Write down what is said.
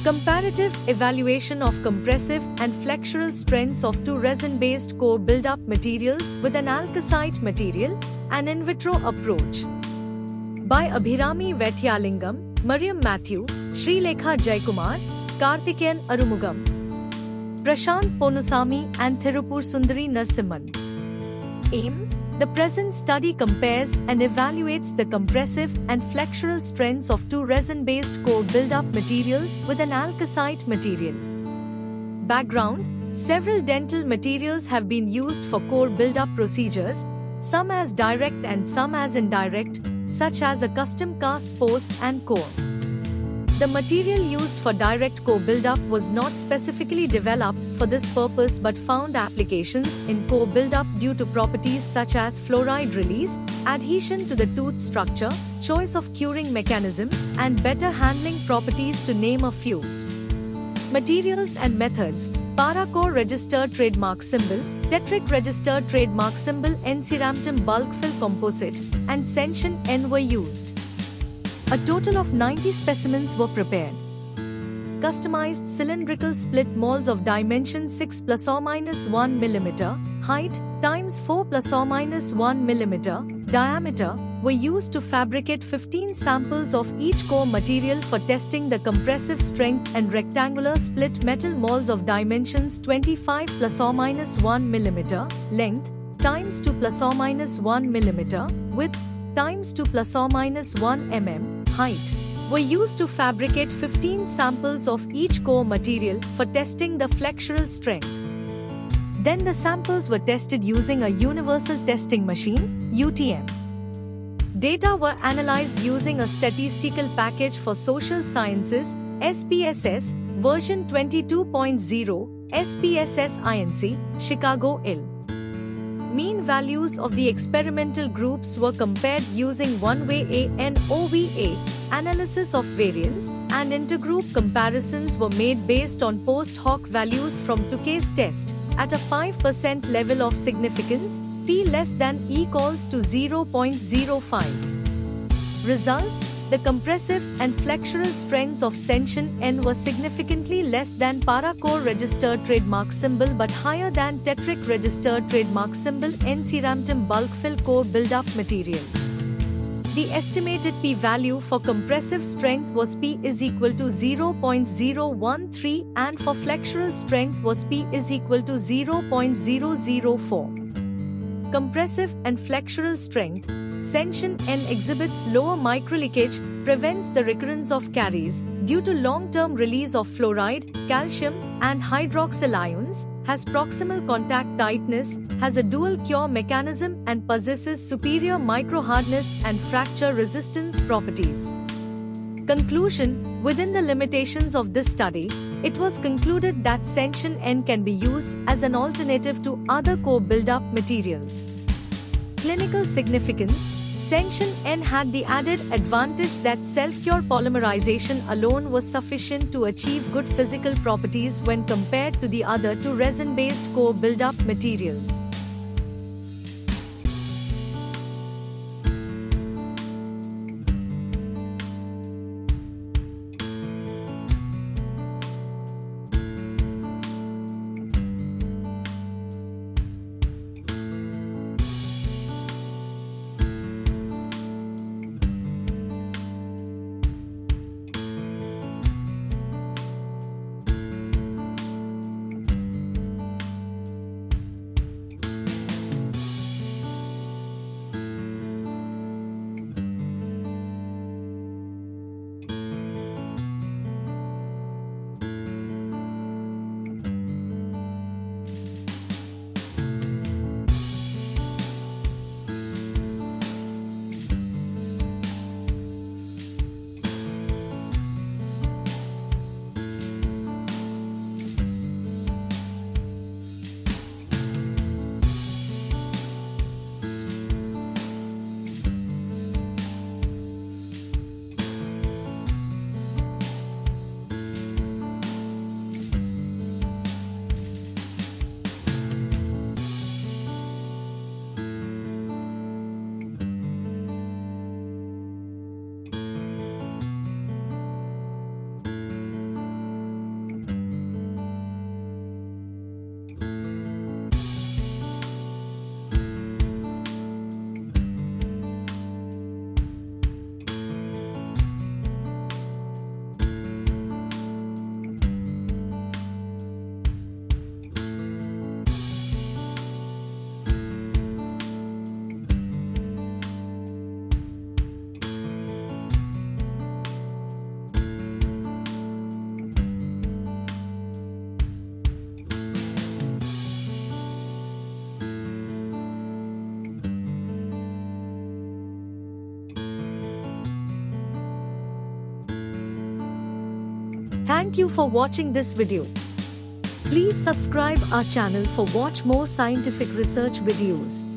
Comparative evaluation of compressive and flexural strengths of two resin-based core build-up materials with an alkasite material, an in vitro approach. By Abhirami Vethyalingam, Mariam Matthew, Srilekha Jaikumar, Karthikeyan Arumugam, Prashant Ponusami and Thirupur Sundari Narsimhan. Aim: the present study compares and evaluates the compressive and flexural strengths of two resin-based core build-up materials with an alkasite material. Background: several dental materials have been used for core build-up procedures, some as direct and some as indirect, such as a custom cast post and core. The material used for direct core build-up was not specifically developed for this purpose but found applications in core build-up due to properties such as fluoride release, adhesion to the tooth structure, choice of curing mechanism, and better handling properties, to name a few. Materials and methods: Paracore registered trademark symbol, Tetric registered trademark symbol, Enceramtum bulk fill composite, and Senshin N were used. A total of 90 specimens were prepared. Customized cylindrical split molds of dimension 6 ± 1 mm, height times 4 ± 1 mm, diameter were used to fabricate 15 samples of each core material for testing the compressive strength, and rectangular split metal molds of dimensions 25 ± 1 mm, length times 2 ± 1 mm, width times 2 ± 1 mm, height were used to fabricate 15 samples of each core material for testing the flexural strength. Then the samples were tested using a universal testing machine, UTM. Data were analyzed using a statistical package for social sciences, SPSS, version 22.0, SPSS Inc., Chicago, Ill. Mean values of the experimental groups were compared using one-way ANOVA analysis of variance, and intergroup comparisons were made based on post hoc values from Tukey's test at a 5% level of significance, p less than equals to 0.05. Results: the compressive and flexural strengths of Senshin N were significantly less than Paracore registered trademark symbol but higher than Tetric registered trademark symbol Enceramtum bulk fill core build-up material. The estimated p-value for compressive strength was p is equal to 0.013 and for flexural strength was p is equal to 0.004. Compressive and flexural strength: Senshin N exhibits lower microleakage, prevents the recurrence of caries due to long-term release of fluoride, calcium, and hydroxyl ions, has proximal contact tightness, has a dual cure mechanism, and possesses superior microhardness and fracture resistance properties. Conclusion: within the limitations of this study, it was concluded that Senshin N can be used as an alternative to other core build-up materials. Clinical significance: Senshin N had the added advantage that self-cure polymerization alone was sufficient to achieve good physical properties when compared to the other two resin-based core build-up materials. Thank you for watching this video. Please subscribe our channel for watch more scientific research videos.